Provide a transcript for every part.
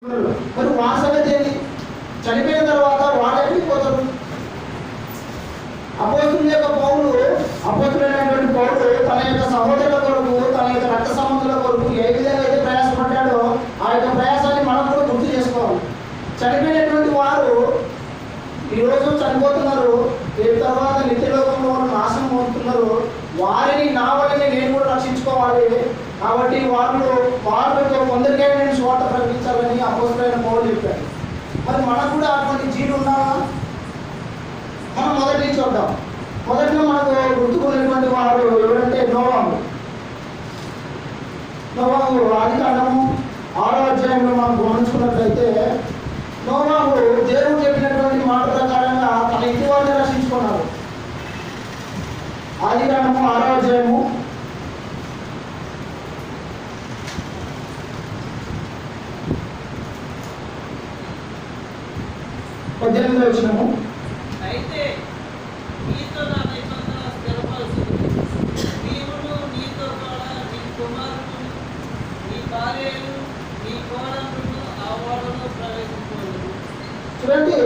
మరి వాసనది ఏంటి? చనిపోయిన తర్వాత వాళ్ళు ఎక్కడికి పోతారు? అపోస్తులైనటువంటి పౌలు తన యొక్క సహోదరుల కొరకు, తన యొక్క రక్త సంబంధుల కొరకు ఏ విధంగా అయితే ప్రయాసపడ్డాడో ఆ యొక్క ప్రయాసాన్ని మనం కూడా గుర్తు చేసుకోవాలి. చనిపోయినటువంటి వారు ఈరోజు చనిపోతున్నారు, రేపు తర్వాత నిత్యలోకంలో నాశనం అవుతున్నారు. వారిని నా వల్లనే నేను కూడా రక్షించుకోవాలి. కాబట్టి వాళ్ళతో కొందరికైనా నేను స్వార్థ ప్రకటించాలని అపోస్తులైన పౌలు చెప్పాడు. మరి మనకు కూడా అటువంటి జీవులు ఉన్నారా? మనం మొదటి నుంచి చూద్దాం. మొదటిలో మనకు గుర్తుకున్నటువంటి వారు ఎవరంటే నోవాహు. ఆదికాండము 6వ అధ్యాయంలో మనం గమనించుకున్నట్లయితే నోవాహు దేవుడు చెప్పినటువంటి మాట ప్రకారంగా తన ఇంటి వారిని రక్షించుకున్నారు. ఆదికాండము 6వ అధ్యాయము 18వ వచనము. అయితే నీతో నా నిబంధన స్థిరపరచు, నీవును నీతో కూడా నీ కుమారుడు, నీ భార్యను, నీ కోడలను ఆ ఓడలో ప్రవేశించు. చూడండి,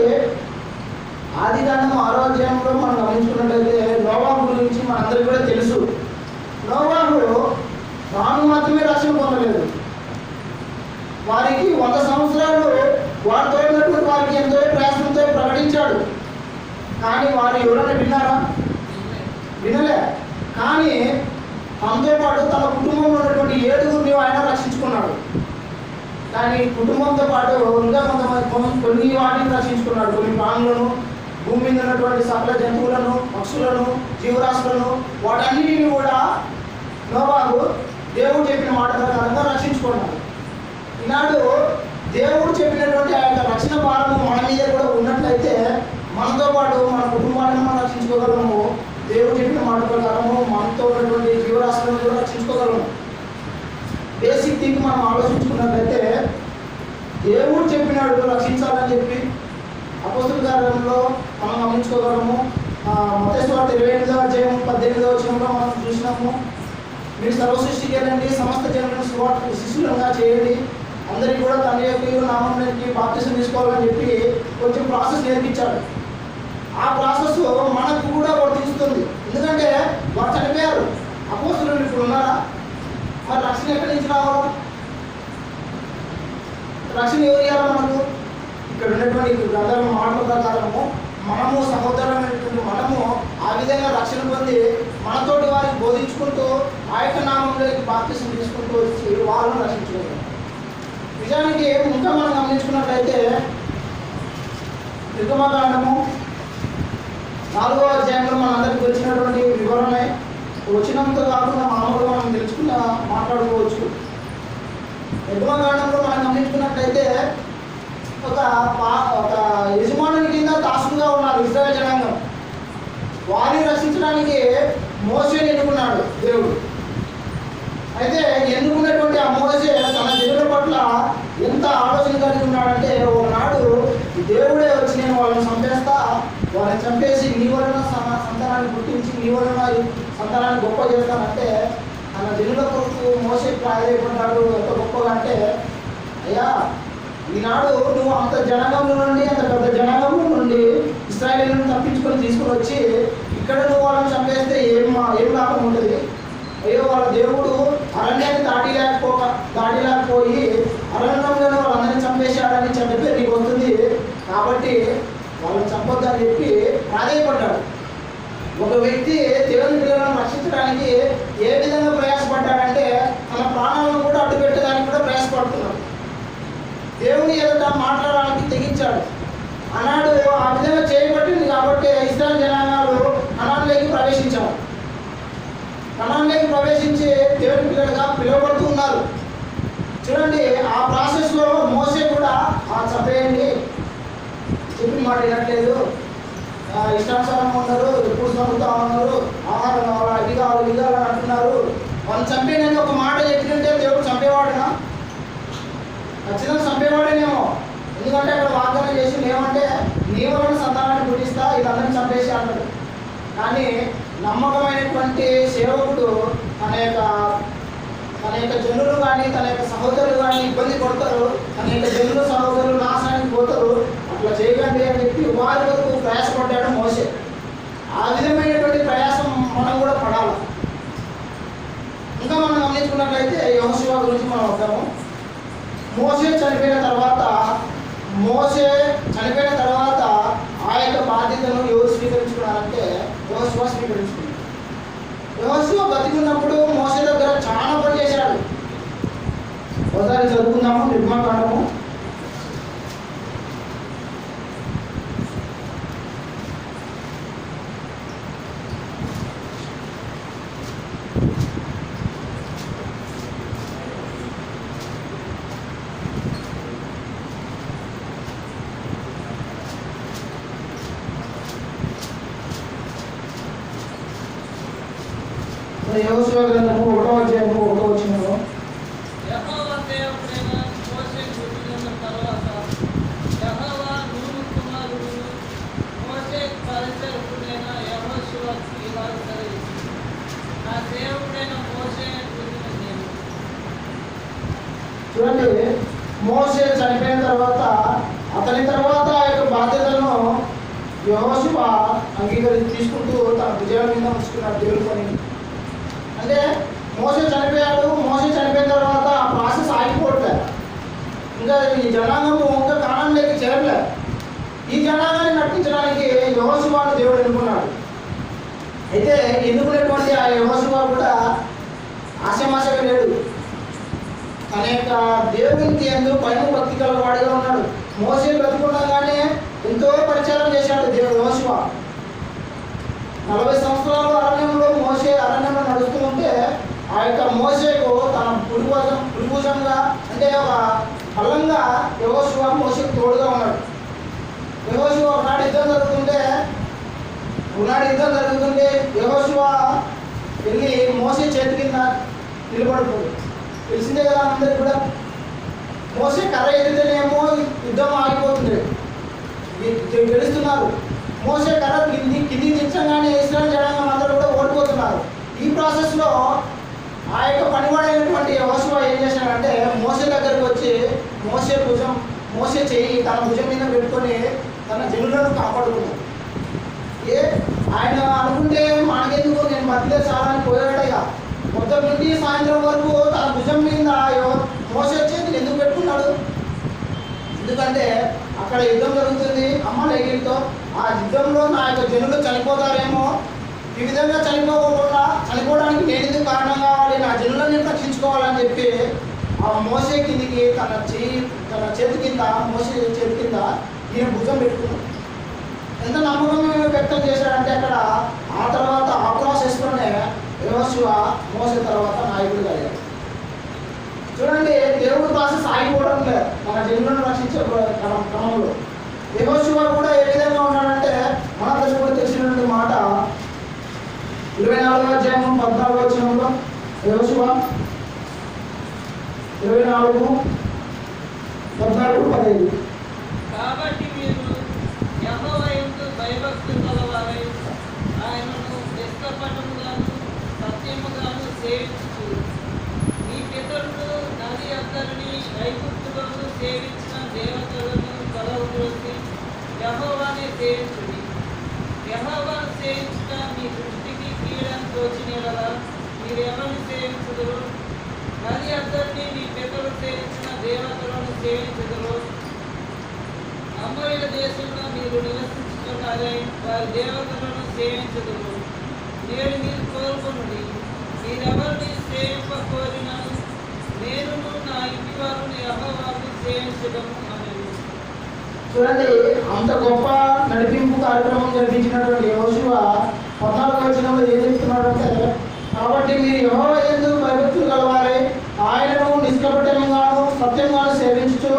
ఆదికాండము 6వ అధ్యాయంలో మనం గమనించుకున్నట్లయితే నోవాహు గురించి మనందరికీ కూడా తెలుసు. నోవాహు తాను మాత్రమే రక్షణ పొందలేదు. వారికి 100 సంవత్సరాలు వారితో ఉన్నటువంటి వారికి ఎంతో ప్రయాసంతో ప్రకటించాడు. కానీ వారు ఎవరైనా విన్నారా? వినలే. కానీ తనతో పాటు తన కుటుంబంలో ఉన్నటువంటి 7గురిని ఆయన రక్షించుకున్నాడు. కానీ కుటుంబంతో పాటు ఇంకా కొన్ని వాటిని రక్షించుకున్నాడు. కొన్ని ప్రాణులను, భూమి మీద ఉన్నటువంటి సకల జంతువులను, పక్షులను, జీవరాశులను, వాటన్నిటిని కూడా నోవాహు దేవుడు చెప్పిన మాట ప్రకారంగా రక్షించుకున్నాడు. ఈనాడు దేవుడు చెప్పినటువంటి ఆ యొక్క రక్షణ భారము మన మీద కూడా ఉన్నట్లయితే మనతో పాటు మన కుటుంబాన్ని మనం రక్షించుకోగలము. దేవుడు చెప్పిన మాట ప్రకారము మనతో ఉన్నటువంటి జీవరాశులను కూడా రక్షించుకోగలము. బేసిక్ థింగ్ మనం ఆలోచించుకున్నట్లయితే దేవుడు చెప్పినాడు రక్షించాలని చెప్పి అపోస్తుల కార్యంలో మనం గమనించుకోగలము. మత్తయి సువార్త 28వ అధ్యాయం 18వ వచనంలో మనం చూసినాము. మీరు సర్వ సృష్టికి వెళ్ళండి, సమస్త జనులను సువార్త శిష్యులుగా చేయండి, అందరికీ కూడా తండ్రి యొక్క నామంలోకి బాప్తిసం తీసుకోవాలని చెప్పి కొంచెం ప్రాసెస్ నేర్పించాడు. ఆ ప్రాసెస్ మనకు కూడా వర్తిస్తుంది. ఎందుకంటే వారు చనిపోయారు. అపోస్తులు ఇప్పుడు ఉన్నారా? మరి రక్షణ ఎక్కడి నుంచి రావాలి? రక్షణ ఎవరు ఇవ్వాలి మనకు? ఇక్కడ ఉన్నటువంటి గ్రంథాల మాటల ప్రకారము మనము సహోదరులైనటువంటి మనము ఆ విధంగా రక్షణ పొంది మనతోటి వారికి బోధించుకుంటూ ఆ యొక్క నామంలోకి బాప్తిసం తీసుకుంటూ వచ్చి వాళ్ళను రక్షించుకుంటాం. నిజానికి ఇంకా మనం గమనించుకున్నట్లయితే నిర్గమకాండము 4వ అధ్యాయంలో మనందరికీ వచ్చినటువంటి వివరణ వచ్చినంత కాకుండా మామూలుగా మనం తెలుసుకున్న మాట్లాడుకోవచ్చు. నిర్గమకాండంలో మనం గమనించుకున్నట్లయితే ఒక యజమానుని కింద దాసులుగా ఉన్నారు ఇశ్రాయేలు జనాంగం. వారిని రక్షించడానికి మోషేని ఎన్నుకున్నాడు దేవుడు. అయితే ఎన్నుకున్నటువంటి ఆ మోషే తన జనుల పట్ల ఎంత ఆలోచన కలిగి ఉన్నాడంటే ఒకనాడు దేవుడే వచ్చి నేను వాళ్ళని చంపేస్తా, వాళ్ళని చంపేసి నీ వలన సంతానాన్ని గుర్తించి నీ వలన సంతానాన్ని గొప్ప చేస్తానంటే తన జనుల కొరకు మోసే ప్రాధాయపడ్డాడు. ఎంత గొప్పగా అంటే, అయ్యా ఈనాడు నువ్వు అంత జనాంగంలో నుండి, అంత పెద్ద జనాంగంలో నుండి ఇశ్రాయేలును తప్పించుకొని తీసుకుని వచ్చి ఇక్కడ నువ్వు వాళ్ళని చంపేస్తే ఏం లాభం ఉంటుంది? అయ్యో వాళ్ళ దేవుడు అరణ్యాన్ని దాటిలేకపోయి అరణ్యంలోనే వాళ్ళందరినీ చంపేశాడని చెప్పి నీకు వస్తుంది, కాబట్టి వాళ్ళని చంపొద్దని చెప్పి ప్రాధాయపడ్డాడు. ఒక వ్యక్తి దేవుని పిల్లలను రక్షించడానికి ఏ విధంగా ప్రయాసపడ్డాడంటే తన ప్రాణాలను కూడా అడ్డు పెట్టడానికి కూడా ప్రయాసపడుతున్నాడు. దేవుని ఎదుట మాట్లాడడానికి తెగించాడు. అన్నాడు ఆ విధంగా చేయబట్టింది కాబట్టి ఇశ్రాయేలు జనాంగాలు కనాన్లోకి ప్రవేశించారు. కనాన్లోకి ప్రవేశించి దేవుని పిల్లలుగా పిలువబడుతూ ఉన్నారు. చూడండి, ఆ ప్రాసెస్లో మోసే కూడా చంపేయండి, చెప్పిన మాట వినట్లేదు, ఇష్టానుసారంగా ఉన్నారు, ఎప్పుడు చదువుతా ఉన్నారు, ఆహారం కావాలి, అది కావాలి, ఇది కావాలని అంటున్నారు, వాళ్ళు చంపేయని ఒక మాట చెప్పినట్టే దేవుడు చంపేవాడునా? ఖచ్చితంగా చంపేవాడేనేమో. ఎందుకంటే అక్కడ వాగ్దానం చేసి ఏమంటే నీ వలన సంతానాన్ని పుట్టిస్తా, వీళ్ళందరినీ చంపేసి అంటాడు. కానీ నమ్మకమైనటువంటి సేవకుడు తన తన యొక్క జనులు కానీ తన యొక్క సహోదరులు కానీ ఇబ్బంది పడతారు, తన యొక్క జనులు సహోదరులు నాశనానికి పోతారు, అట్లా చేయకండి అని చెప్పి వారి వరకు ప్రయాసపడ్డాడు మోషే. ఆ విధమైనటువంటి ప్రయాసం మనం కూడా పడాలి. ఇంకా మనం గమనించుకున్నట్లయితే యెహోషువ గురించి మనం వద్దాము. మోషే చనిపోయిన తర్వాత ఆ యొక్క బాధ్యతను ఎవరు స్వీకరించుకున్నారంటే యెహోషువ స్వీకరించుకున్నాడు. యెహోషువ బతికున్నప్పుడు మోషే దగ్గర చాలా పని చేశాడు. ఒకసారి చదువుకుందాము నిర్మాకాండము. యెహోషువ గ్రంథము 1వ అధ్యాయము 1వ వచనము. యెహోవా దేవుడైన మోషే పుట్టిన తరువాత యెహోవా నూను కుమారుడును మోషే పరిచారకుడైన యెహోషువకు ఇలా సెలవిచ్చాడు. నా దేవుడైన మోషే పుట్టిన నేను. చూడండి, మోషే చనిపోయిన తర్వాత అతని తర్వాత ఆ యొక్క బాధ్యతలను యెహోషువ తీసుకుంటూ తన విజయాల మీద ఉంచుకున్నాడు దేవుని పని. అంటే మోషే చనిపోయాడు. మోషే చనిపోయిన తర్వాత ఆ ప్రాసెస్ ఆగిపోవట్లేదు. ఇంకా ఈ జనాంగము ఇంకా కాణాన్లోకి చేరలేదు. ఈ జనాంగాన్ని నడిపించడానికి యెహోషువను దేవుడు ఎన్నుకున్నాడు. అయితే ఎన్నుకునేటువంటి ఆ యెహోషువ కూడా ఆశమాశగా లేడు. తన యొక్క దేవునికి ఎందుకు భయం భక్తి కలవాడిగా ఉన్నాడు. మోషే బ్రతికుండగానే ఎంతో పరిచారం చేశాడు దేవుడు యెహోషువ. 40 సంవత్సరాలు అరణ్యంలో నడుస్తూ ఉంటే ఆ యొక్క మోషేకు తన పుడిభుజంగా అంటే ఒక బలంగా యెహోషువ మోషేకు తోడుగా ఉన్నాడు. యెహోషువ ఒకనాడు యుద్ధం జరుగుతుంటే యెహోషువ వెళ్ళి మోషే చేతి కింద నిలబడిపోయి తెలిసిందే కదా అందరికి కూడా. మోషే కర్ర ఎదితేనేమో యుద్ధం ఆగిపోతుంది, గెలుస్తున్నారు. మోషే కర్ర కింది దించగానే ఇశ్రాయేలు జనాంగం అందరూ కూడా ఓడిపోతున్నారు. ఈ ప్రాసెస్లో ఆ యొక్క పనివాడైనటువంటి యెహోషువ ఏం చేశాడంటే మోషే దగ్గరికి వచ్చి మోషే చెయ్యి తన భుజం మీద పెట్టుకొని తన జనులను కాపాడుకున్నాడు. ఆయన అనుకుంటే మనకెందుకు, నేను బతికే చాలని పోయాడయ్యా. పొద్దున్న నుండి సాయంత్రం వరకు తన భుజం మీద మోషే చేతిని ఎందుకు పెట్టుకున్నాడు? ఎందుకంటే అక్కడ యుద్ధం జరుగుతుంది అమ్మలేగిరితో. ఆ యుద్ధంలో నా యొక్క జనులు చనిపోతారేమో, ఈ విధంగా చనిపోవడానికి నేను ఎందుకు కారణం కావాలి, నా జనులను రక్షించుకోవాలని చెప్పి ఆ మోషే కిందికి తన చేతి కింద మోషే చేతి కింద ఈయన భుజం పెట్టుకున్నాడు. ఎంత నమ్మకం వ్యక్తం చేశాడంటే అక్కడ ఆ తర్వాత ఆ ప్రాసెస్లోనే యెహోషువ మోషే తర్వాత నాయకుడిగా అయ్యాడు. చూడండి, దేవుడి ప్రాసెస్ ఆగిపోవడం లేదు మన జనులను రక్షించే క్రమంలో. యెహోషువ కూడా ఏ విధంగా ఉన్నాడంటే మనందరికీ కూడా తెలిసినటువంటి మాట 24వ అధ్యాయం 14వ వచనంలో యెహోషువ 24:14-15. కాబట్టి మీరు యెహోవా యందు భయభక్తులు గలవారై ఆయనను నిష్కపటముగాను సత్యముగాను సేవించు. మీ పితరులు నది అందరినీ ఐగుప్తులోను సేవించిన దేవతలను కలవద్రోసి యెహోవానే సేవించుడి. యెహోవాను సేవించుట మీ దృష్టికి కీడని తోచినలా మీరెవరిని సేవించుదురు? నది అందరినీ మీ పితరులు సేవించిన దేవతలను సేవించుదురు. అమోరీయుల దేశంలో మీరు నివసించుతున్నారే వారి దేవతలను సేవించుదురు. నేడు మీరు కోరుకొనుడి, మీరెవరిని సేవింపకోరినా నేనును నా ఇంటి వారిని యెహోవాకు సేవించదము అనేది. చూడండి, అంత గొప్ప నడిపింపు కార్యక్రమం జరిపించినటువంటి యెహోషువ 14వ వచనంలో ఏం చెప్తున్నాడంటే కాబట్టి మీరు యెహోవా యందు భయభక్తులు గలవారై ఆయనను నిష్కపటంగాను సత్యంగాను సేవించుచు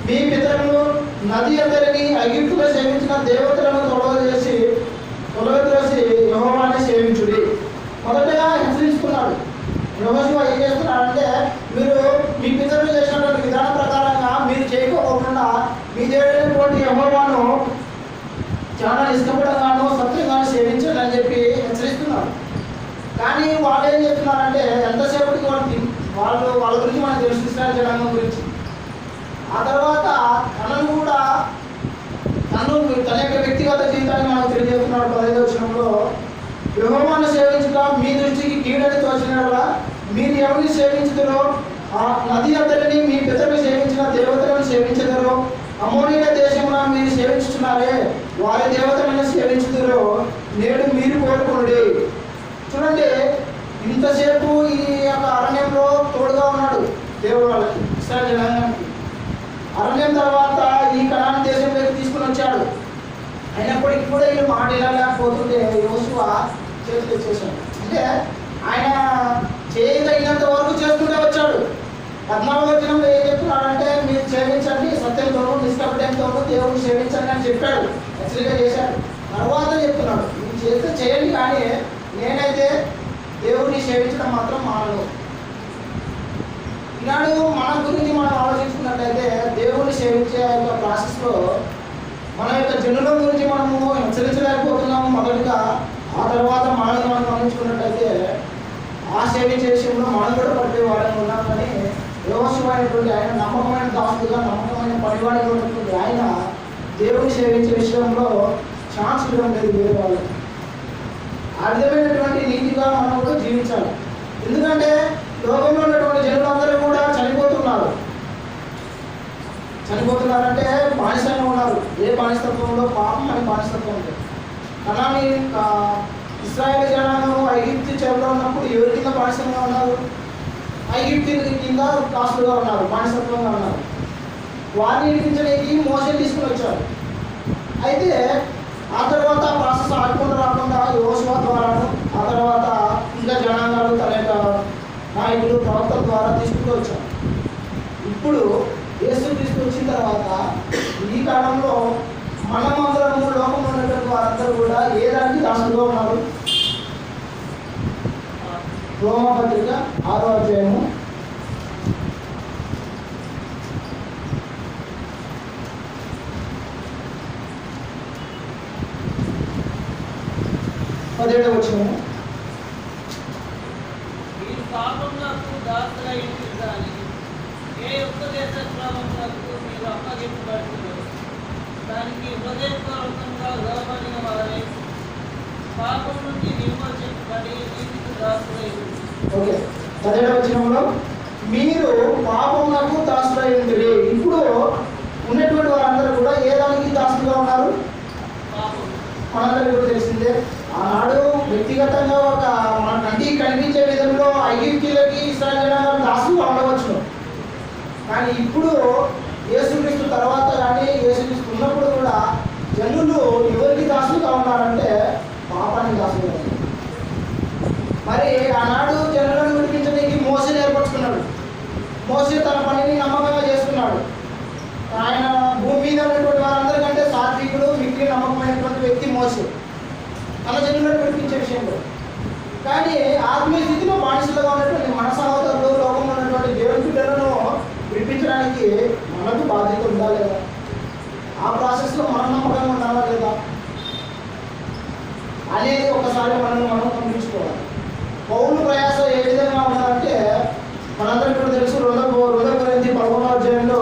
మీ పితరులు నది అందరినీ ఐగుప్తులో సేవించిన దేవతలను తొలగద్రోసి యెహోవాని సేవించుడి. మొదటగా హెచ్చరించుకున్నాడు. యెహోషువ ఏం చేస్తున్నాడంటే మీరు మీ పితరులు చేసినటువంటి విధానం ప్రకారంగా మీరు చేయకోకుండా మీ దేవుడైనటువంటి యెహోవాను చాలా నిష్కపటంగాను సత్యంగాను సేవించాలి అని చెప్పి హెచ్చరిస్తున్నాడు. కానీ వాళ్ళు ఏం చెప్తున్నారంటే ఎంతసేపటికి వాళ్ళు వాళ్ళ గురించి మనకు తెలుసు, ఇశ్రాయేలు జనాంగం గురించి. ఆ తర్వాత తన యొక్క వ్యక్తిగత జీవితాన్ని మనకు తెలియజేస్తున్నాడు. 15వ వచనంలో, యెహోవాను సేవించుట మీ దృష్టికి కీడని తోచినట్లా మీరు ఎవరిని సేవించుదురో ఆ నది అంతటిని మీ పితరులు సేవించిన దేవతలను సేవించదురో, అమోనీయుల దేశంలో మీరు సేవించుతున్నారే వారి దేవతలను సేవించుదురో నేడు మీరు కోరుకోండి. చూడండి, ఇంతసేపు ఈ యొక్క అరణ్యంలో తోడుగా ఉన్నాడు దేవుడు వాళ్ళకి, ఇశ్రాయేలు జనాంగానికి. అరణ్యం తర్వాత ఈ కనాను దేశంలోకి తీసుకుని వచ్చాడు. అయినప్పటికీ కూడా వీళ్ళు మాట వినలేకపోతుంటే యోషువ చేతులు ఎత్తేసాడు. అంటే ఆయన చేయదగినంత వరకు చేస్తుంటే వచ్చాడు. 14వ వచనంలో ఏం చెప్తున్నాడంటే, మీరు సేవించండి, సత్యంతోనూ నిష్కపటంతోనూ దేవుడిని సేవించండి అని చెప్పాడు, హెచ్చరిక చేశాడు. తర్వాత చెప్తున్నాడు, మీరు చేస్తే చేయండి, కానీ నేనైతే దేవుడిని సేవించడం మాత్రం మానను. ఈనాడు మన గురించి మనం ఆలోచించుకున్నట్లయితే దేవుడిని సేవించే యొక్క ప్రాసెస్లో మన యొక్క జనుల గురించి మనము హెచ్చరించలేకపోతున్నాము మొదటిగా. ఆ తర్వాత మనల్ని మనం గమనించుకున్నట్టయితే ఆ సేవించే విషయంలో మనం కూడా పడిపోయే వాళ్ళని ఉన్నామని యోషువ అయినటువంటి ఆయన నమ్మకమైన దాసుడుగా, నమ్మకమైన పనివాడిగా ఉన్నటువంటి ఆయన దేవుడిని సేవించే విషయంలో ఛాన్స్ ఇవ్వడం లేదు వేరే వాళ్ళకి. ఆ విధమైనటువంటి నీతిగా మనం కూడా జీవించాలి. ఎందుకంటే లోకంలో ఉన్నటువంటి జనులందరూ కూడా చనిపోతున్నారంటే బానిసంగా ఉన్నారు. ఏ బానిసత్వంలో? పాపం అనే బానిసత్వం ఉంటుంది. కానీ ఇశ్రాయేలు జనాంగం ఐగుప్తు చెరలో ఉన్నప్పుడు ఎవరి కింద బానిసంగా ఉన్నారు? ఐగుప్తు కింద దాసులుగా ఉన్నారు, బానిసత్వంగా ఉన్నారు. వారిని విడిపించడానికి మోసే తీసుకుని వచ్చారు. అయితే ఆ తర్వాత ప్రాసెస్ ఆడుకుంటూ రాకుండా యోషువ ద్వారాను, ఆ తర్వాత ఇంకా జనాంగాలు తన యొక్క నాయకులు ప్రవక్తల ద్వారా తీసుకుంటూ వచ్చారు. ఇప్పుడు యేసుక్రీస్తు వచ్చిన తర్వాత ఈ కాలంలో మనమందరము లోకంలో ఉన్నటువంటి వారందరూ కూడా ఏ దానికి దాసులుగా ఉన్నారు? రోమపత్రిక 6వ అధ్యాయము 17వ వచనము. మీరు పాపములకు దాసులైంది కానీ ఏ ఉపదేశ క్రమములకు మీరు అప్పగింపబడుతున్నారు దానికి హృదయపూర్వకంగా లోబడిన వారే పాపం నుండి విమోచింపబడి నీతికి దాసులైంది. ఓకే, 17వ వచనంలో మీరు పాపములకు దాసులైంది. ఇప్పుడు ఉన్నటువంటి వారందరూ కూడా ఏ దానికి దాసులుగా ఉన్నారు? పాపం. మనందరికీ కూడా తెలిసిందే. ఆనాడు వ్యక్తిగతంగా ఒక మన కంటికి కనిపించే విధంలో ఐగుప్తీయులకి ఇశ్రాయేలు జనాంగం దాసులుగా ఉండవచ్చు. కానీ ఇప్పుడు యేసుక్రీస్తు తర్వాత కానీ యేసుక్రీస్తు ఉన్నప్పుడు కూడా జనులు ఎవరికి దాసులుగా ఉన్నారంటే పాపానికి దాసులుగా ఉన్నారు. మరి ఆనాడు జనులను విడిపించడానికి మోసే ఏర్పరచుకున్నాడు. మోసే తన పనిని నమ్మకంగా చేసుకున్నాడు. ఆయన భూమి మీద ఉన్నటువంటి వారందరికంటే సాత్వికుడు, మిక్కిలి నమ్మకమైనటువంటి వ్యక్తి మోసే తన జనులను విడిపించే విషయంలో. కానీ ఆత్మీయ స్థితిలో బానిసలుగా ఉన్నటువంటి మన సహోదరులు, లోకంలో ఉన్నటువంటి దేవుని బిడ్డలను విడిపించడానికి మనకు బాధ్యత ఉందా లేదా? ఆ ప్రాసెస్లో మనం నమ్మకంగా ఉండాలా లేదా అనేది ఒకసారి మనం గమనించుకోవాలి. పౌలు ప్రయాస ఏ విధంగా ఉన్నదంటే మనందరికీ కూడా తెలుసు. 2 కొరింథీ 11వ అధ్యాయంలో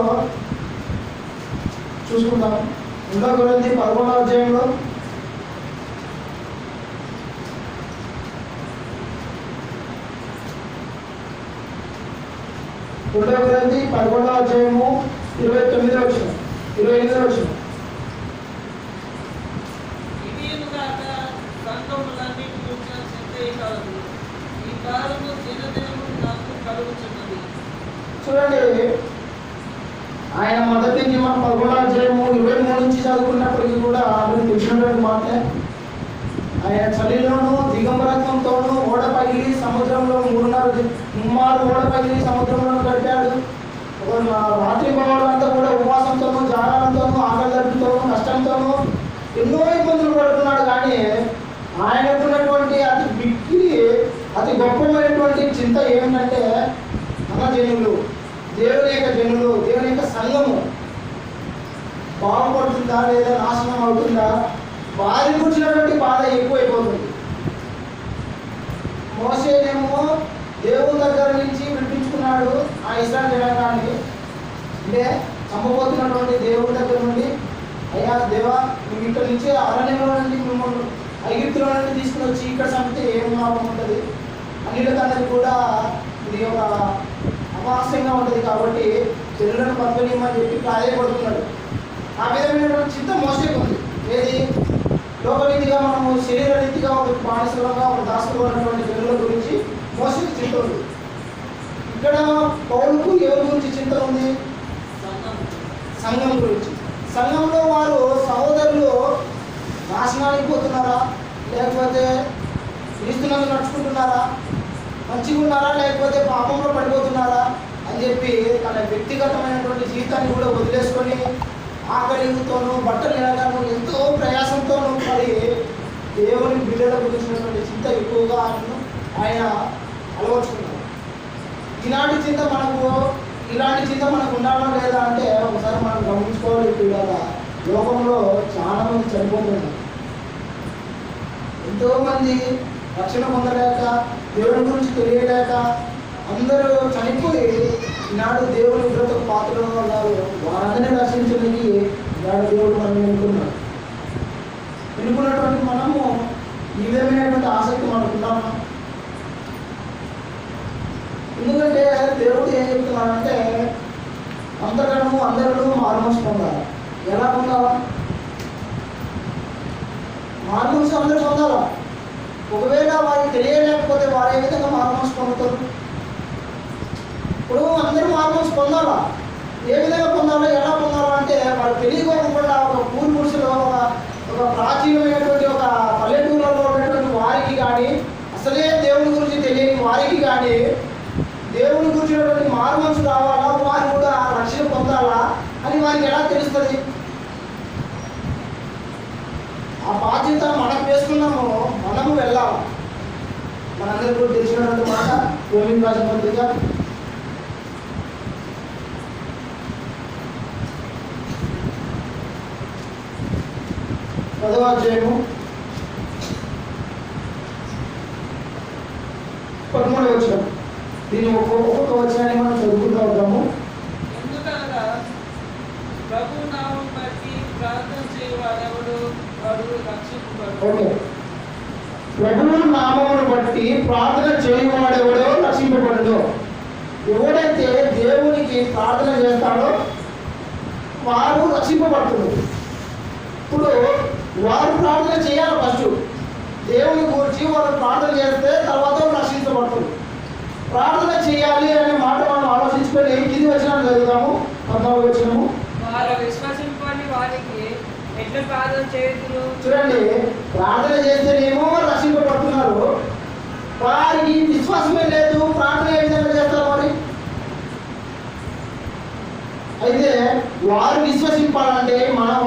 చూసుకుందాం. 2 కొరింథీ 11వ అధ్యాయంలో 2 కొరింథీ 11వ అధ్యాయము 29వ వచనం, 28వ వచనం. ఇవేను కాక సంఘములన్నిటి గురించిన చింతే కాదు, ఈ కాలము దినదినము నాకు కలుగుతున్నది. చూడండి, ఆయన మొదటి నుంచి మనం 11వ అధ్యాయము 23 నుంచి చదువుకున్నప్పటికీ కూడా మీకు తెలిసినటువంటి మాటే. ఆయన చలిలోనూ దిగంబరత్వంతోనూ ఓడ పగిలి సముద్రంలో 3 ఓడ పగిలి సముద్రంలో గడిపాడు. రాత్రి పగలంతా కూడా ఉపవాసంతోనూ, జాగారంతోనూ, ఆకలి దప్పుతోనూ, కష్టంతోనూ ఎన్నో ఇబ్బందులు పడుతున్నాడు. కానీ ఆయనకున్నటువంటి అతి గొప్పమైనటువంటి చింత ఏమిటంటే మన జనులు, దేవుని యొక్క జనులు, దేవుని యొక్క సంఘము బాగుపడుతుందా లేదా నాశనం అవుతుందా, వారి గురించినటువంటి బాధ ఎక్కువైపోతుంది. మోసేనేమో దేవుని దగ్గర నుంచి విడిపించుకున్నాడు అన్నాడు ఆ ఇస్రాయేల్ జనాంగాన్ని, అంటే చంపబోతున్నటువంటి దేవుడి దగ్గర నుండి, అయ్యా దేవా నువ్వు ఇక్కడ నుంచి అరణ్యంలో నుండి మిమ్మల్ని ఐగుప్తులో నుండి తీసుకుని వచ్చి ఇక్కడ చంపితే ఏం లాభం ఉంటుంది, అన్నిటికన్నది కూడా ఇది ఒక అపహాస్యంగా ఉంటుంది కాబట్టి చెల్లులను పంపనీయమని చెప్పి ప్రాధాయపడుతున్నాడు. ఆ విధమైనటువంటి చింత మోసేకు ఉంది. ఏది లోకరీతిగా మనము శరీర రీతిగా ఒక బానిసలుగా ఒక దాసులుగా ఉన్నటువంటి జనుల గురించి మోసేకు చింత ఉంది. ఇక్కడ పౌలుకు ఎవరి గురించి చింత ఉంది? సంఘం గురించి. సంఘంలో వారు సహోదరులు నాశనానికి పోతున్నారా, లేకపోతే క్రీస్తునందు నడుచుకుంటున్నారా, మంచిగా ఉన్నారా, లేకపోతే పాపంలో పడిపోతున్నారా అని చెప్పి తన వ్యక్తిగతమైనటువంటి జీవితాన్ని కూడా వదిలేసుకొని ఆకలితోనూ బట్టలు తినగాను ఎంతో ప్రయాసంతోనూ మరి దేవుని బిడ్డల గురించినటువంటి చింత ఎక్కువగా ఆయన అలవర్చుకున్నారు. ఈనాటి చింత మనకు, ఇలాంటి చింత మనకు ఉండాలా లేదా అంటే ఒకసారి మనం గమనించుకోవాలి. పిల్లల లోకంలో చాలా మంది చనిపోతున్నారు. ఎంతోమంది రక్షణ పొందలేక, దేవుని గురించి తెలియలేక అందరూ చనిపోయి ఈనాడు దేవుని ఉగ్రతకు పాత్రలు ఉన్నారు. వారందరినీ రక్షించడానికి ఈనాడు దేవుడు మనం ఎన్నుకున్నటువంటి మనము ఈ విధమైనటువంటి ఆసక్తి మనకు ఉన్నామా? ఎందుకంటే దేవుడు ఏం చెప్తున్నాడంటే అంతకను అందరూ మారుమనసు పొందాలి. ఎలా పొందాలా? మారుమనసు అందరూ పొందాలా. ఒకవేళ వారికి తెలియలేకపోతే వారు ఏ విధంగా మారుమనసు పొందుతారు? ఇప్పుడు అందరూ మారుమనసు పొందాలా. ఏ విధంగా పొందాలో, ఎలా పొందాలో అంటే వాళ్ళు తెలియకోకుండా ఒక పూర్వ పురుషులు ఒక ప్రాచీనమైనటువంటి ఒక పల్లెటూరులో ఉన్నటువంటి వారికి కానీ, అసలే దేవుని గురించి తెలియని వారికి కానీ దేవుని గురించినటువంటి మారుమనసు రావాలా, వారు కూడా రక్షణ పొందాలా అని వారికి ఎలా తెలుస్తుంది? ఆ బాధ్యత మనం వేసుకున్నాము, మనము వెళ్ళాలి. మనందరికీ కూడా తెలిసినటువంటి మాట రోమిన్ రాసిన పత్రిక 10వ అధ్యాయము 13వ వచనం. దీన్ని ఒక్కొక్క వచనాన్ని మనం చదువుకుంటూ ఉంటాము. ఎందుకనగా ప్రభు నామం బట్టి ప్రార్థన చేయవాడెవడు వాడు రక్షింపబడు. ఓకే, ప్రభువు నామమును బట్టి ప్రార్థన చేయవాడెవడో రక్షింపబడదు. ఎవడైతే దేవునికి ప్రార్థన చేస్తాడో వారు రక్షింపబడుతున్నారు. ఇప్పుడు వారు ప్రార్థన చేయాలి. ఫస్ట్ దేవుని గురించి వారు ప్రార్థన చేస్తే తర్వాత రక్షించబడుతుంది. ప్రార్థన చేయాలి అనే మాట మనం ఆలోచించుకొని కింది వచనాలు చదువుతాము. 14వ వచనము. వారు విశ్వసింపని వారికి ఎట్లా ప్రార్థన చేయుదురు? చూడండి, ప్రార్థన చేస్తేనేమో రక్షింపబడుతున్నారు. వారికి విశ్వాసమే లేదు, ప్రార్థన ఏ విధంగా చేస్తారు మరి? అయితే వారు విశ్వసింపాలంటే మనం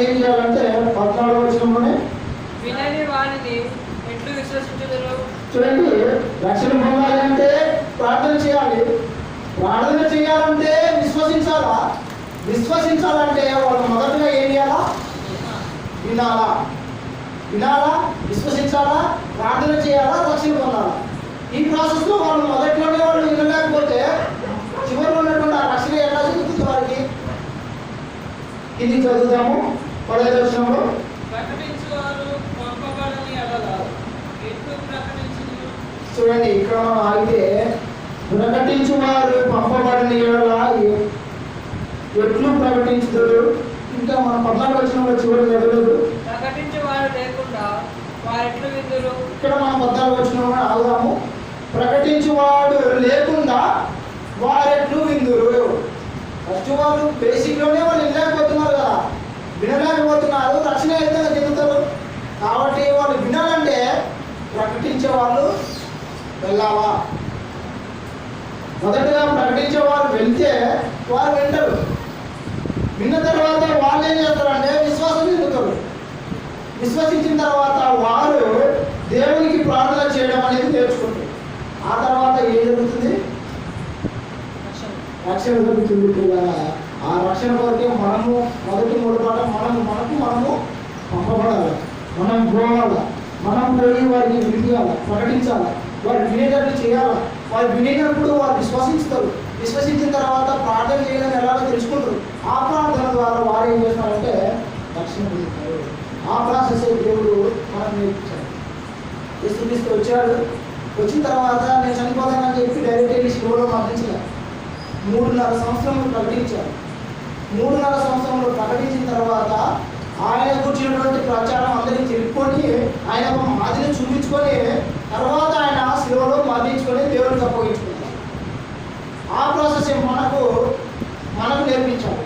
ఏం చేయాలంటే 14వ వచనంలోనే వినని వారిని ఎట్లు విశ్వసించుదురు? చూడండి, రక్షణ పొందాలి అంటే ప్రార్థన చేయాలి. ప్రార్థన చేయాలంటే విశ్వసించాలా. విశ్వసించాలంటే వాళ్ళు మొదటగా ఏం చేయాలా? వినాలా, విశ్వసించాలా, ప్రార్థన చేయాలా, రక్షణ పొందాలా. ఈ ప్రాసెస్లో వాళ్ళు మొదట్లోనే వాళ్ళు వినలేకపోతే చివరిలో ఉన్నటువంటి ఆ రక్షణ ఎలా జరుగుతుంది వారికి? ఇది చదువుతాము. 15వ వచనంలో ప్రకటించువారు పంపబడని ఎడల ఎట్లు ప్రకటించుదురు? చూడండి, ఇక్కడ మనం ఆగితే ప్రకటించువారు పంపబడని ఎడల ఎట్లు ప్రకటించుతారు. ఇంకా మన 14వ వచనంలో చివరి చదవలేదు. ప్రకటించువారు లేకుండా వారెట్లు విందురు? ఇక్కడ మనం 14వ వచనంలో ఆగుదాము. ప్రకటించువాడు లేకుండా వారెట్లు విందురు. ఫస్ట్ వాళ్ళు బేసిక్లోనే వాళ్ళు వినలేకపోతున్నారు కదా, వినలేకపోతున్నారు. రక్షణ ఏ విధంగా చెందుతారు? కాబట్టి వాళ్ళు వినాలంటే ప్రకటించే వాళ్ళు వెళ్ళాలా. మొదటగా ప్రకటించే వాళ్ళు వెళ్తే వారు వింటారు. విన్న తర్వాత వాళ్ళు ఏం చేస్తారంటే విశ్వాసం చెందుతారు. విశ్వసించిన తర్వాత వారు దేవునికి ప్రార్థన చేయడం అనేది నేర్చుకుంటారు. ఆ తర్వాత ఏం జరుగుతుంది? రక్షణ జరుగుతుంది. ఆ రక్షణ కొరకే మనము మొదటి మూడుపాట మనము పంపబడాలి. మనం పోవాలి. మనం పోయి వారికి వినిపించాలి, ప్రకటించాలి, వారు వినేటట్టు చేయాలి. వాళ్ళు వినినప్పుడు వాళ్ళు విశ్వసిస్తారు. విశ్వసించిన తర్వాత ప్రార్థన చేయడం ఎలాగో తెలుసుకుంటారు. ఆ ప్రార్థన ద్వారా వారు ఏం చేస్తారంటే రక్షణ పొందుతారు. ఆ ప్రాసెస్ దేవుడు మనకు నేర్పించాడు. యేసుక్రీస్తు వచ్చాడు. వచ్చిన తర్వాత నేను చనిపోతానని చెప్పి డైరెక్ట్ వెళ్ళి శిలువలో మరణించిన 3.5 సంవత్సరంలో ప్రకటించాడు. 3.5 సంవత్సరంలో ప్రకటించిన తర్వాత ఆయన కూర్చున్నటువంటి ప్రచారం అందరికీ తెలుపుకొని ఆయన ఒక మాదిరిని చూపించుకొని తర్వాత ఆయన శిలువలో మరణించుకొని దేవుడికి అప్పగించుకున్నాడు. ఆ ప్రాసెస్ మనకు నేర్పించాడు.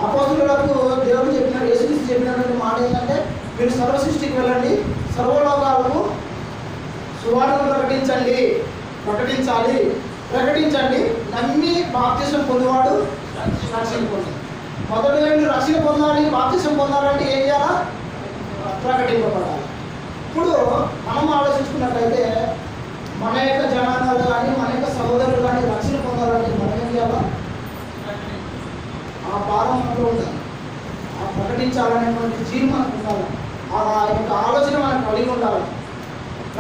అపోస్తులకు దేవుడు చెప్పినాడు, యేసుక్రీస్తు చెప్పినటువంటి మాట ఏంటంటే మీరు సర్వ సృష్టికి వెళ్ళండి, సర్వలోకాలకు సువార్తను ప్రకటించండి, నమ్మి బాప్తిసం పొందేవాడు రక్షణ పొందాలి. మొదటిగా మీరు రక్షణ పొందాలి, బాప్తిసం పొందాలంటే ఏం చేయాలా? ప్రకటింపబడాలి. ఇప్పుడు మనం ఆలోచించుకున్నట్లయితే మన యొక్క జనాంగాలు కానీ మన యొక్క సహోదరులు కానీ రక్షణ పొందాలంటే మనం ఏం చేయాలా? ఆ భారం మనలో ఉండాలి. ఆ ప్రకటించాలనేటువంటి జీవి మనకు ఉండాలి. ఆ యొక్క ఆలోచన మనకు కలిగి ఉండాలి.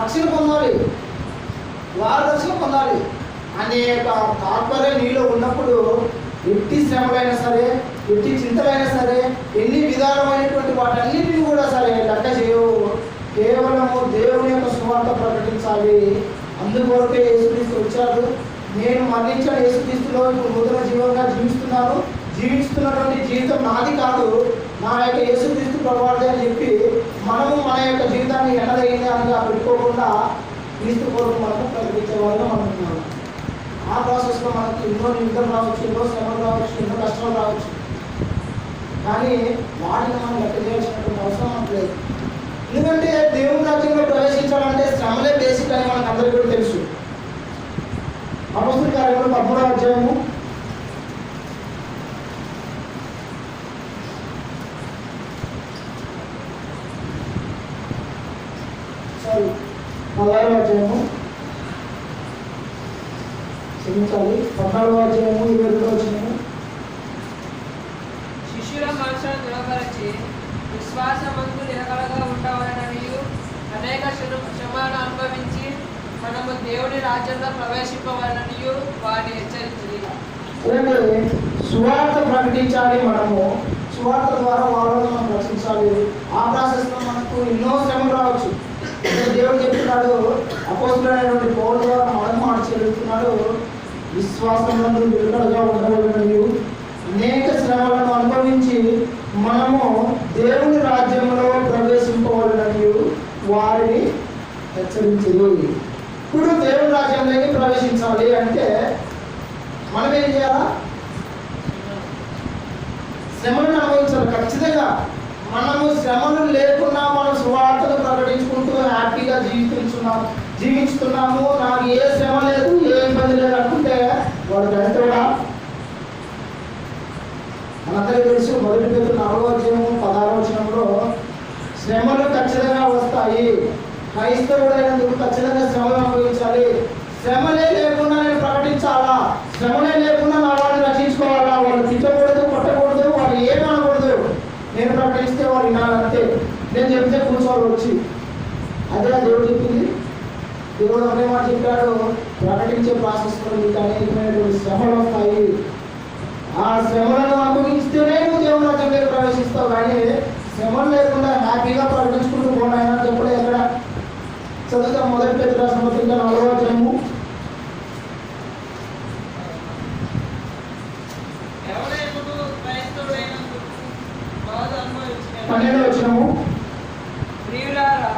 రక్షణ పొందాలి, వారు రక్షణ పొందాలి అనేక తాత్పర్యం నీలో ఉన్నప్పుడు ఎట్టి శ్రమలైనా సరే, ఎట్టి చింతలైనా సరే, ఎన్ని విధాలమైనటువంటి వాటన్నిటిని కూడా సరే లెక్క చేయవు. కేవలము దేవుని యొక్క సువార్త ప్రకటించాలి. అందుకొరకే యేసుక్రీస్తు వచ్చాడు. నేను మరణించిన యేసుక్రీస్తులో ఇప్పుడు నూతన జీవంగా జీవిస్తున్నటువంటి జీవితం నాది కాదు, నా యొక్క యేసుక్రీస్తు ప్రభువాదే అని చెప్పి మనము మన యొక్క జీవితాన్ని ఎన్నదైంది అని పెట్టుకోకుండా క్రీస్తు కొరకు మనము ప్రకటించే వాళ్ళగా మనం ఉన్నాము. ఆ ప్రాసెస్లో మనకి ఎన్నో నిమిషం రావచ్చు, ఎన్నో శ్రమలు రావచ్చు, ఎన్నో కష్టాలు రావచ్చు. కానీ వాటిని మనం లెక్క చేయాల్సినటువంటి అవసరం మనకు లేదు. ఎందుకంటే దేవుని రాజ్యంలో ప్రవేశించాలంటే శ్రమలే బేసిక్ అని మనకు అందరికీ కూడా తెలుసు. అపోస్తలుల కార్యములు 13వ అధ్యాయము 16వ అధ్యాయము 22వ వచనము. శిష్యుల మనసును దృఢపరచి విశ్వాసమందు నిలకడగా ఉండవాలని అనేక శ్రమలను అనుభవించి మనము దేవుని రాజ్యంలో ప్రవేశింపవాలని వారిని హెచ్చరించింది. సువార్త ప్రకటించాలి. మనము సువార్త ద్వారా వాళ్ళని మనం రక్షించాలి. ఆ ప్రాసెస్లో మనకు ఎన్నో శ్రమలు రావచ్చు. దేవుడు చెప్తున్నాడు, అపోస్తలుడైనటువంటి పౌలు ద్వారా మాట చెల్లుతున్నాడు, విశ్వాసంలో నిలకడగా ఉండవాలని అనేక శ్రమలను అనుభవించి మనము దేవుని రాజ్యంలో ప్రవేశింపవాలని వారిని హెచ్చరించింది. ఇప్పుడు దేవుని రాజ్యంలోకి ప్రవేశించాలి అంటే మనం ఏం చేయాలా? శ్రమలను అనుభవించాలి. ఖచ్చితంగా మనము శ్రమలు లేకుండా మనం సువార్తను ప్రకటించుకుంటూ హ్యాపీగా జీవిస్తున్నాము, నాకు ఏ శ్రమ లేదు, ఏ ఇబ్బంది లేదు అనుకుంటే వాడు గంటడా. మనందరికీ తెలుసు, 1 Petrus 4వ అధ్యాయము 16వ వచనంలో శ్రమలు ఖచ్చితంగా వస్తాయి. క్రైస్తవుడైనందుకు ఖచ్చితంగా శ్రమలు అనుభవించాలి. శ్రమలే లేకుండా నేను ప్రకటించాలా? శ్రమలే లేకుండా నా వాళ్ళని రక్షించుకోవాలా? వాళ్ళు తిట్టకూడదు, కొట్టకూడదు, వాళ్ళు ఏమి అనకూడదు. నేను ప్రకటిస్తే వాళ్ళు వినాలంతే. నేను చెప్తే కూర్చోవాలి వచ్చి. అదే దేవుడు చెప్పింది. దేవుడు అనే మాట చెప్పాడు, ప్రకటించే ప్రాసెస్లో మీకు అనేకమైనటువంటి శ్రమలు వస్తాయి. ఆ శ్రమలను అనుభవిస్తేనే నువ్వు దేవుని రాజ్యంలోకి ప్రవేశిస్తావు. కానీ శ్రమలు లేకుండా హ్యాపీగా ప్రకటించుకుంటూ పోయినా చెప్పలే. ఎక్కడ చదువుతాం? 1 Petrus రాసిన పత్రిక 4వ అధ్యాయము 12వ వచనము. ప్రియులారా,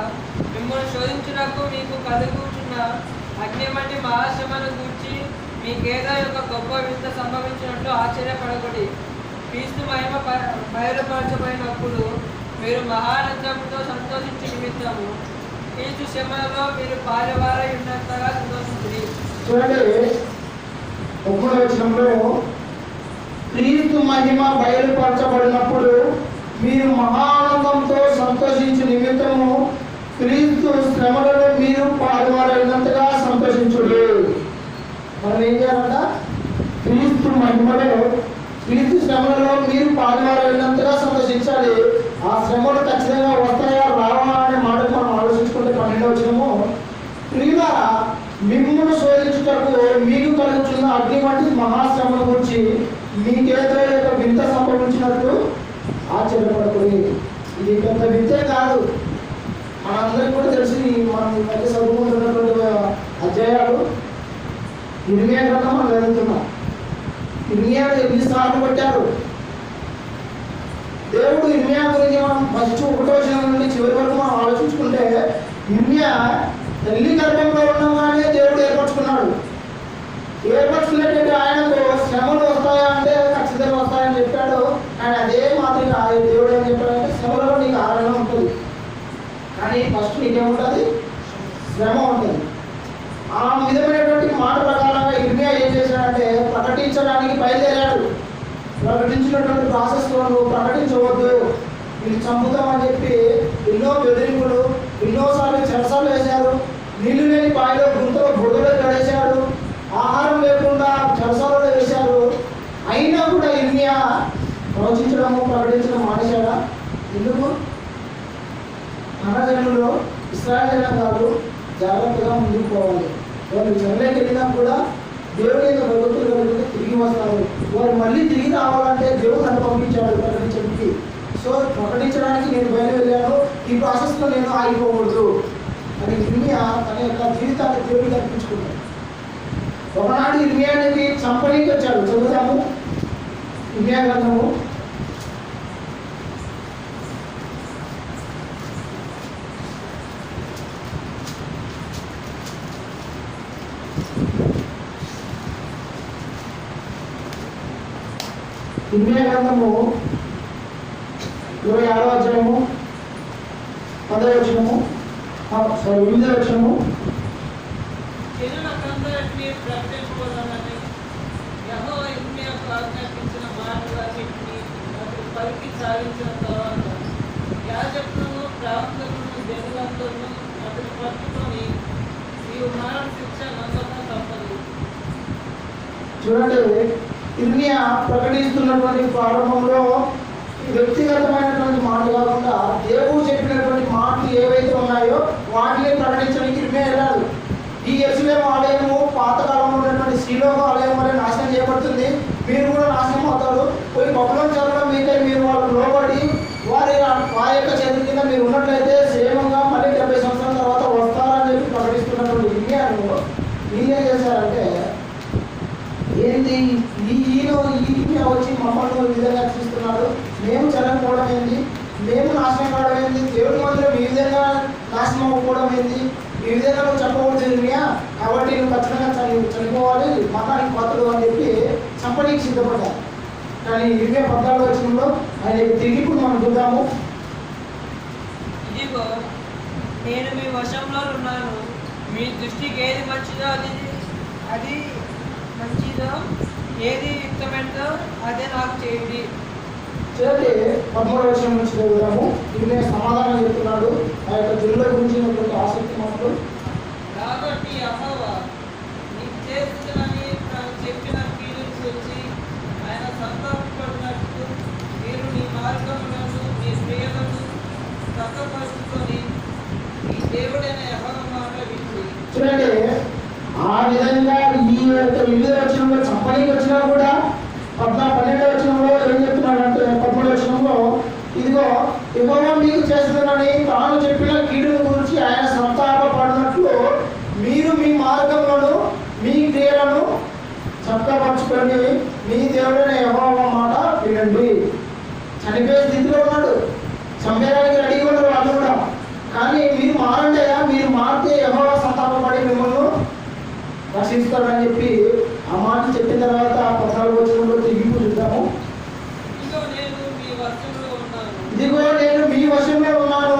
మిమ్మల్ని శోధించుటకు మీకు కలుగుతున్న అగ్నిమట్టి మహాశ్రమను గూర్చి మీకేదో యొక్క గొప్ప వింత సంభవించినట్లు ఆశ్చర్యపడకూడదు. క్రీస్తు మహిమ బయలుపరచబడినప్పుడు మీరు మహానందంతో సంతోషించే నిమిత్తము క్రీస్తు శ్రమలలో మీరు పాలువారై ఉన్నంతగా సంతోషించుడి. చూడండి, 1వ వచనంలో క్రీస్తు మహిమ బయలుపరచబడినప్పుడు మీరు మహానందంతో సంతోషించు నిమిత్తము క్రీస్తు శ్రమలలో మీరు పాలువారైనంతగా సంతోషించుడు. మనం ఏం చేయాలంట? క్రీస్తు మహిమలో, క్రీస్తు శ్రమలలో మీరు పాలువారైనంతగా సంతోషించాలి. ఆ శ్రమలు ఖచ్చితంగా వస్తాయా రావా అనే మాట మనం ఆలోచించుకుంటే 12వ వచనము, ప్రియులారా మీకేదో ఒక వింత సంభవించినట్టు ఆశ్చర్యపడకూడదు. ఇది పెద్ద వింతే కాదు, మనందరికీ కూడా తెలిసి మనం ఈ మధ్య చదువుకుంటున్నటువంటి అధ్యాయాలు. ఇర్మియా గ్రంథం మనం చదువుతున్నాం. ఇర్మియాను ఎన్నిసార్లు కొట్టారు దేవుడు. ఇర్మియా గురించి మనం ఫస్ట్ 1వ వచనం నుండి చివరి వరకు మనం ఆలోచించుకుంటే, ఇర్మియా తల్లి గర్భంలో ఉండగానే దేవుడు ఏర్పరచుకున్నాడు. ఏర్పరచుకునేటువంటి ఆయనకు శ్రమలు వస్తాయా అంటే ఖచ్చితంగా వస్తాయని చెప్పాడు. కానీ అదే మాదిరిగా దేవుడు ఏం చెప్పాడంటే, శ్రమలో నీకు ఆనందం ఉంటుంది, కానీ ఫస్ట్ నీకేముంటుంది? శ్రమ ఉంటుంది. ఆ విధమైనటువంటి మాట ప్రకారంగా ఇర్మియా ఏం చేశాడంటే, ప్రకటించడానికి బయలుదేరాడు. ప్రకటించినటువంటి ప్రాసెస్లో నువ్వు ప్రకటించవద్దు, వీళ్ళు చంపుతామని చెప్పి ఎన్నో బెదిరింపులు, ఎన్నోసార్లు చెరసాలు వేశారు. నీళ్లు లేని బావిలో గుంతలో బుడగలో గడేశాడు. ఆహారం లేకుండా చెరసాలలో వేశారు. అయినా కూడా ఇర్మియా ప్రవచించడము ప్రకటించడం మానేశాడా? ఎందుకు? అన్నజనులు ఇశ్రాయేలు జనం కాదు, జాగ్రత్తగా ముందుకు పోవాలి. వాళ్ళు చెరలోకి వెళ్ళినా కూడా దేవుడి యొక్క ప్రభుత్వం కలిగితే తిరిగి వస్తారు. వారు మళ్ళీ తిరిగి రావాలంటే దేవుడు నన్ను పంపించాడు ప్రకటించడానికి. సో ప్రకటించడానికి నేను బయలు వెళ్ళాను, ఈ ప్రాసెస్లో నేను ఆగిపోకూడదు అని ఇర్మియా తన యొక్క జీవితాన్ని దేవుడికి అర్పించుకున్నాడు. ఒకనాడు ఇర్మియానికి చంపనీకి వచ్చాడు. చదువుతాము ఇర్మియా గ్రంథము 26వ అధ్యాయము 10వ వచనము, 8వ వచనము. పలికి సాగించిన తర్వాత యాజకులను ప్రాంతలను జనులందరూ అతను పట్టుకొని నీవు మరణ శిక్ష నందక తప్పదు. చూడండి, ఇర్మియా ప్రకటిస్తున్నటువంటి ప్రారంభంలో వ్యక్తిగతమైనటువంటి మాటలు కాకుండా దేవుడు చెప్పినటువంటి మాటలు ఏవైతే ఉన్నాయో వాటిని ప్రకటించడానికి ఇర్మియా వెళ్ళాడు. ఈ యెరూషలేము ఆలయము పాతకాలంలో ఉన్నటువంటి శిలోహు ఆలయం వల్ల నాశనం చేయబడుతుంది, మీరు కూడా నాశనం అవుతారు. పోయి బబులోను చెరలో మీకై మీరు వాళ్ళు లోబడి వారి యొక్క చేతుల కింద మీరు ఉన్నట్లయితే క్షేమంగా మళ్ళీ 70 సంవత్సరాల తర్వాత వస్తారని చెప్పి ప్రకటిస్తున్నటువంటి ఇర్మియాను ఏం చేశారంటే, ఏంటి ఈయన వచ్చి మమ్మల్ని ఈ విధంగా చూస్తున్నాడు, మేము చనిపోవడం ఏంటి, మేము నాశనం కావడం ఏంటి, దేవుడి మందిరం ఈ విధంగా నాశనం అవ్వకపోవడం ఏంటి, ఈ విధంగా నువ్వు చెప్పకూడదు ఇర్మియా, కాబట్టి నువ్వు ఖచ్చితంగా చనిపోవాలి, మతానికి పాత్రలు అని చెప్పి చంపడానికి సిద్ధపడ్డారు. కానీ ఇర్మియా 14వ వచనంలో ఆయన తిరిగి ఇప్పుడు మనం చూద్దాము. ఇదిగో నేను మీ వశంలో ఉన్నాను, మీ దృష్టికి ఏది మంచిదో అది మంచిదో, ఏది యుక్తమైనదో అదే నాకు చేయండి. చూడండి, 13వ వచనం నుంచి చదువుదాము. ఇర్మియా సమాధానం చెప్తున్నాడు ఆ యొక్క జనుల గురించినటువంటి ఆసక్తి మాటలు. కాబట్టి యెహోవా నీకు చేస్తుందని చెప్పిన కీడును చూచి ఆయన సంతాపపడినట్టు మీరు నీ మార్గములను నీ క్రియలను చక్కపరుచుకొని ఈ దేవుడైన యెహోవా మాట విని. చూడండి, ఆ విధంగా ఈ యొక్క వివిధ వచనంలో చంపనీకి వచ్చినా కూడా 12వ వచనంలో ఏం చెప్తున్నాడంటే 13వ వచనంలో, ఇదిగో యెహోవా మీకు చేస్తుందని తాను చెప్పిన కీడును గురించి ఆయన సంతాపపడినట్లు మీరు మీ మార్గంలోను మీ క్రియలను చక్కపరచుకొని మీ దేవుడైన యెహోవా మాట వినండి. చనిపోయే స్థితిలో ఉన్నాడు, చంపేయడానికి రెడీగా ఉన్నారు వాళ్ళు కూడా. కానీ మీరు మారండి అయ్యా, మీరు మారితే యెహోవా సంతాపపడి మిమ్మల్ని రక్షిస్తాడని చెప్పి ఆ మాట చెప్పిన తర్వాత 14వ వచనంలో తిరిగి చూద్దాము. ఇదిగో నేను మీ వశంలో ఉన్నాను,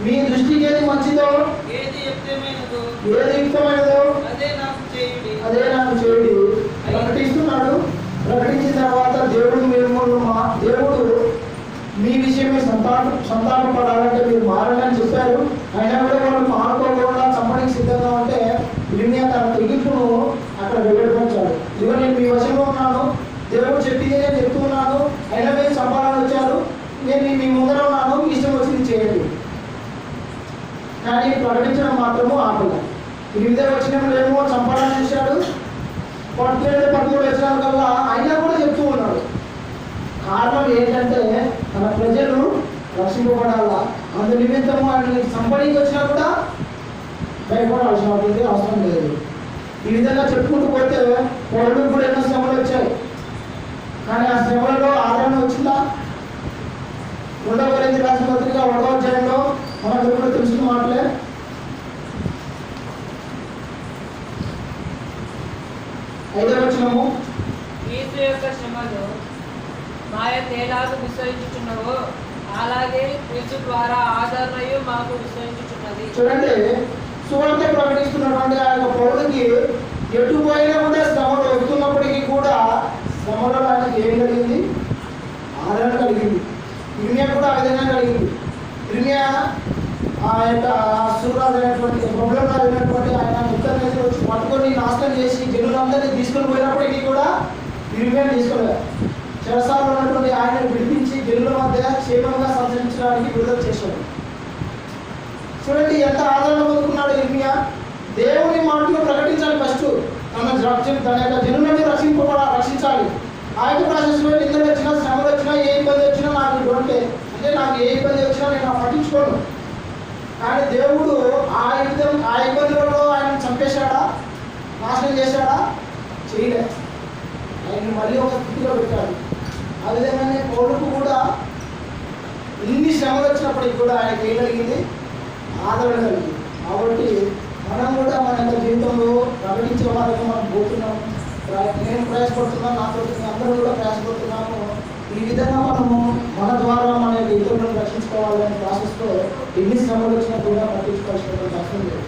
మీ దృష్టికి ఏది మంచిదో ఏది యుక్తమైనదో అదే నాకు చేయండి. ప్రకటిస్తున్నాడు. ప్రకటించిన తర్వాత దేవుడు మీ విషయమే సంతాపపడాలంటే మీరు మారాలని చెప్పారు. అయినా కూడా వాళ్ళు మానుకోకుండా చంపడానికి సిద్ధంగా ఉంటే ఇర్మియా తన తెగింపును అక్కడ వెల్లడించాడు. ఇదిగో నేను మీ వశంలో ఉన్నాను, దేవుడు చెప్పింది నేను చెప్తున్నాను, అయినా మీరు చంపాలని వచ్చారు, నేను మీ ముందర ఉన్నాను, మీ ఇష్టం వచ్చింది చేయండి. కానీ ప్రకటించడం మాత్రము ఆపలేదు. 8వ వచనంలో ఏమో చంపాలని చూశాడు, 12-13 వచనాల కల్లా అయినా కూడా చెప్తూ ఉన్నాడు. కారణం ఏంటంటే మన ప్రజలు రక్షింపబడాలా, అందు నిమిత్తము ఆయన సంపడానికి వచ్చినా కూడా భయపడాల్సినటువంటి అవసరం లేదు. ఈ విధంగా చెప్పుకుంటూ పోతే పౌరులకు కూడా ఎన్నో శ్రమలు వచ్చాయి, కానీ ఆ శ్రమలలో ఆదరణ వచ్చిందా? 2 కొరింథీ రాసిన పత్రిక 1వ అధ్యాయంలో మనకు కూడా తెలిసిన మాటలే. 5వ వచనము, క్రీస్తు యొక్క శ్రమలు మాయందు ఎలాగూ విశ్వసించుచున్నావో అలాగే క్రీస్తు ద్వారా ఆదరణయు మాకు విశ్వసించుచున్నది. చూడండి, సువార్త ప్రకటిస్తున్నటువంటి ఆ యొక్క పౌరుడికి ఎటు పోయినా కూడా శ్రమలు వస్తున్నప్పటికీ కూడా శ్రమలో ఆయనకి ఏం కలిగింది? ఆదరణ కలిగింది. ఇర్మియా కూడా ఆ విధంగా కలిగింది. ఇర్మియా ఆ యొక్క సూరాజు అయినటువంటి బబులోను అయినటువంటి ఆయన ఉత్తర వచ్చి పట్టుకొని నాశనం చేసి జనులందరినీ తీసుకొని పోయినప్పటికీ కూడా ఇర్మియా తీసుకోలేదు. చెరసాలలో ఉన్నటువంటి ఆయన విడిపించి జనుల మధ్య క్షేమంగా సంచరించడానికి విడుదల చేశాడు. చూడండి ఎంత ఆదరణ పొందుకున్నాడు ఇర్మియా. దేవుని మాటలు ప్రకటించాలి. ఫస్ట్ తన యొక్క జనులని రక్షించాలి. ఆ యొక్క ప్రాసెస్లో నిందలు వచ్చినా, శ్రమలు వచ్చినా, ఏ ఇబ్బంది వచ్చినా నాకు ఇటువంటి అంటే నాకు ఏ ఇబ్బంది వచ్చినా నేను పట్టించుకోను. కానీ దేవుడు ఆ ఇబ్బందులలో ఆయన చంపేశాడా, నాశనం చేశాడా? చేయలేదు. ఆయన మళ్ళీ ఒక స్థితిలో పెట్టాడు. ఆ విధంగానే పౌరులకు కూడా ఇన్ని శ్రమలు వచ్చినప్పటికి కూడా ఆయనకి ఏం కలిగింది? ఆదరణ కలిగింది. కాబట్టి మనం కూడా మన యొక్క జీవితంలో ప్రకటించే వాళ్ళకి మనం పోతున్నాము. నేను ప్రయాసపడుతున్నాను, నాతో అందరూ కూడా ప్రయాసపడుతున్నాము. ఈ విధంగా మనము మన ద్వారా మన యొక్క ఇతరులను రక్షించుకోవాలనే ప్రాసెస్లో ఎన్ని శ్రమలు వచ్చినా కూడా పట్టించుకోవాల్సినటువంటి అవసరం లేదు.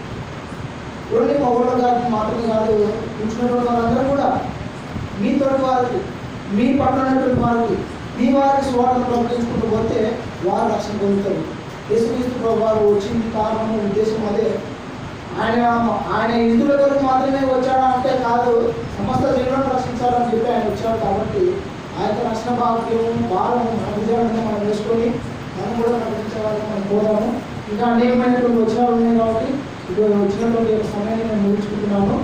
ఓన్లీ మగవాళ్ళు గారికి మాత్రమే కాదు, కూర్చున్నటువంటి వాళ్ళందరూ కూడా మీ తోటి వారికి, మీ పట్ల ఉన్నటువంటి వారికి, మీ వారికి స్వార్థం ప్రకటించుకుంటూ పోతే వారు రక్షణ పొందుతారు. యేసుక్రీస్తు ప్రభు వారు వచ్చింది కారణము, ఉద్దేశం అదే. ఆయన హిందువుల కొరకు మాత్రమే వచ్చాడా అంటే కాదు, సమస్త జనులను రక్షించాలని చెప్పి ఆయన వచ్చాడు. కాబట్టి ఆ యొక్క రక్షణ భారము మన విజయాలను మనం వేసుకొని మనం కూడా ప్రకటించే వాళ్ళకి మనం పోదాము. ఇంకా అనేకమైనటువంటి వచనాలు ఉన్నాయి కాబట్టి ఇప్పుడు వచ్చినటువంటి సమయాన్ని నేను ముగించుకుంటున్నాను.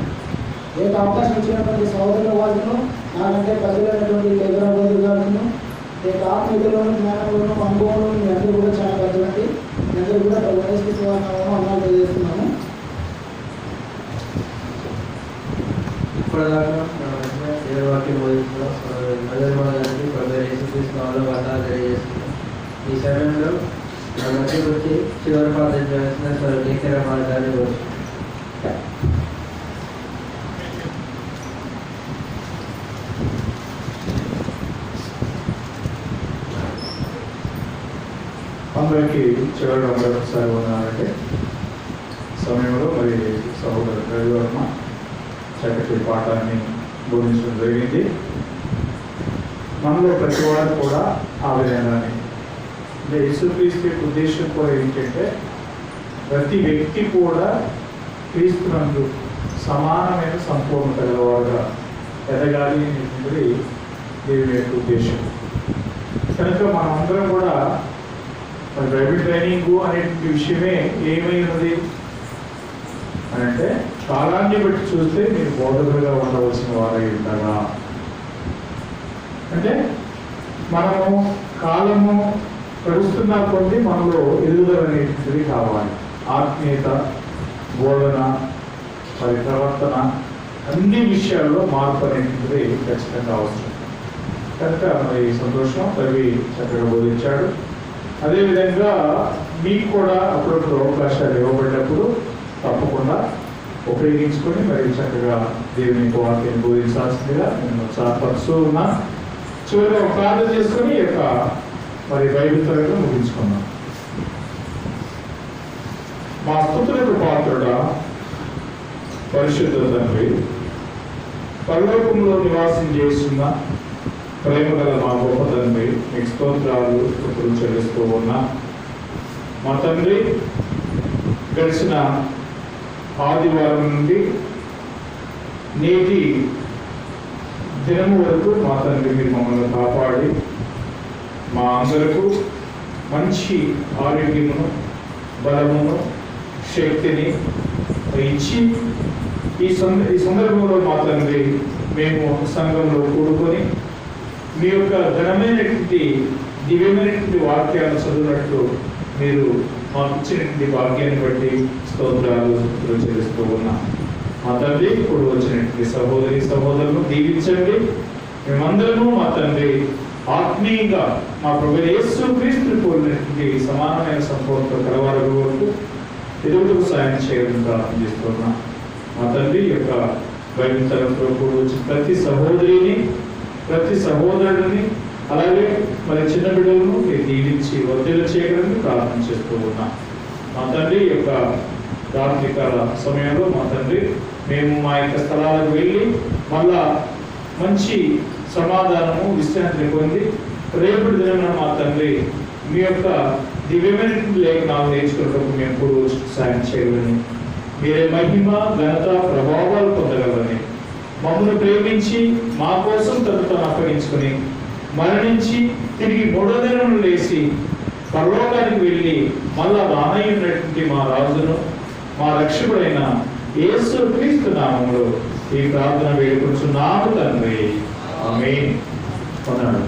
ఏ అవకాశం ఇచ్చినటువంటి సహోదరుల వాళ్ళను, నాకంటే పెద్దలైనటువంటి హైదరాబాద్ గారిను, ఆత్మీయతలోను, జ్ఞానంలోను, అనుభవంలో మీ అందరూ కూడా చాలా పెద్దలండి. మీ అందరూ కూడా అన్నాలు తెలియజేస్తున్నాము. ఇప్పటిదాకా వాక్యం బోధించడం నజరమానానికి ప్రవేశిస్తున్నాను వందలు తెలియజేస్తున్నాం. ఈ సమయంలో నా మధ్యకి వచ్చి చివరి ప్రార్థన చేసిన సార్ నీకర మార్గాన్ని కోరుతున్నాం. అందరికీ చివరిగా మరొకసారి ఉన్నారంటే సమయంలో మరి సహోదరు రవివర్మ చక్కటి పాఠాన్ని బోధించడం జరిగింది. మనలో ప్రతి వారు కూడా ఆ విధంగానే అంటే యేసుక్రీస్తు ఉద్దేశం కూడా ఏంటంటే ప్రతి వ్యక్తి కూడా క్రీస్తునందు సమానమైన సంపూర్ణత గలవారుగా ఎదగాలి అనేటువంటిది దేవుని యొక్క ఉద్దేశం. కనుక మనమందరం కూడా బైబిల్ ట్రైనింగ్ అనేటువంటి విషయమే ఏమై ఉన్నది అని అంటే కాలాన్ని బట్టి చూస్తే మీరు బోధకులుగా ఉండవలసిన వారై ఉండగా, అంటే మనము కాలము గడుస్తున్న కొద్దీ మనలో ఎదుగుదల అనేటువంటిది కావాలి. ఆత్మీయత, బోధన, మరి ప్రవర్తన అన్ని విషయాల్లో మార్పు అనేటువంటిది ఖచ్చితంగా అవసరం. కనుక మరి సంతోషం రవి చక్కగా బోధించాడు. అదేవిధంగా మీకు కూడా అప్పుడప్పుడు అవకాశాలు ఇవ్వబడినప్పుడు తప్పకుండా ఉపయోగించుకొని మరి చక్కగా దేవుని యొక్క వాక్యాన్ని బోధించాల్సిందిగా నేను ఉత్సాహపరుస్తూ ఉన్నా. చివరిగా ఒక ప్రార్థన చేసుకొని ఈ యొక్క మరి బైబిల్ తరగతి ముగించుకున్నాం. మా స్తుతులకు పాత్రుడా పరిశుద్ధ తండ్రి, పరలోకంలో నివాసం చేస్తున్న ప్రేమ గల మా గొప్ప తండ్రి, మీకు స్తోత్రాలు స్తుతులు చెల్లిస్తూ ఉన్నా. మా తండ్రి, గడిచిన ఆదివారం నుండి నేటి దినము వరకు మా తండ్రి మీరు మమ్మల్ని కాపాడి మా అందరకు మంచి ఆరోగ్యమును, బలమును, శక్తిని ఇచ్చి ఈ సందర్భంలో మా తండ్రి మేము సంఘంలో కూడుకొని మీ యొక్క ఘనమైనటువంటి దివ్యమైనటువంటి వాక్యాలను చదివినట్టు మీరు మాకు ఇచ్చినటువంటి భాగ్యాన్ని బట్టి స్తోత్రాలు చెల్లిస్తూ ఉన్నాం. మా తండ్రి ఇప్పుడు వచ్చినటువంటి సహోదరి సహోదరులను దీవించండి. మేమందరము మా తండ్రి ఆత్మీయంగా మా ప్రభువైన యేసుక్రీస్తుని పోలినటువంటి సమానమైన సంపూర్ణత కలవారు వరకు ఎదుగుటకు సాయం చేయాలని ప్రార్థన చేస్తున్నాం. మా తండ్రి యొక్క బైబిల్ తరఫులో కూడా వచ్చి ప్రతి సహోదరిని ప్రతి సహోదరుడిని అలాగే మరి చిన్న బిడ్డలను మీరు దీవించి వర్ధలు చేయడానికి ప్రార్థన చేస్తూ ఉన్నాం. మా తండ్రి యొక్క రాత్రికాల సమయంలో మా తండ్రి మేము మా యొక్క స్థలాలకు వెళ్ళి మళ్ళా మంచి సమాధానము విశ్రాంతిని పొంది రేపటి దినమున మా తండ్రి మీ యొక్క దివ్యమైన లేఖనాలు నేర్చుకున్నప్పుడు మేము కూడా సాయం చేయాలని మీరే మహిమ ఘనత ప్రభావాలు పొందగలరని మమ్మల్ని ప్రేమించి మా కోసం తను అప్పగించుకొని మరణించి తిరిగి 3వ దినమున లేచి పరలోకానికి వెళ్ళి మళ్ళా రానయ్యున్నటువంటి మా రాజును మా రక్షకుడైన యేసుక్రీస్తు నామములో ఈ ప్రార్థన వేడుకొనుచున్నాము తండ్రి. ఆమేన్. వందనాలు.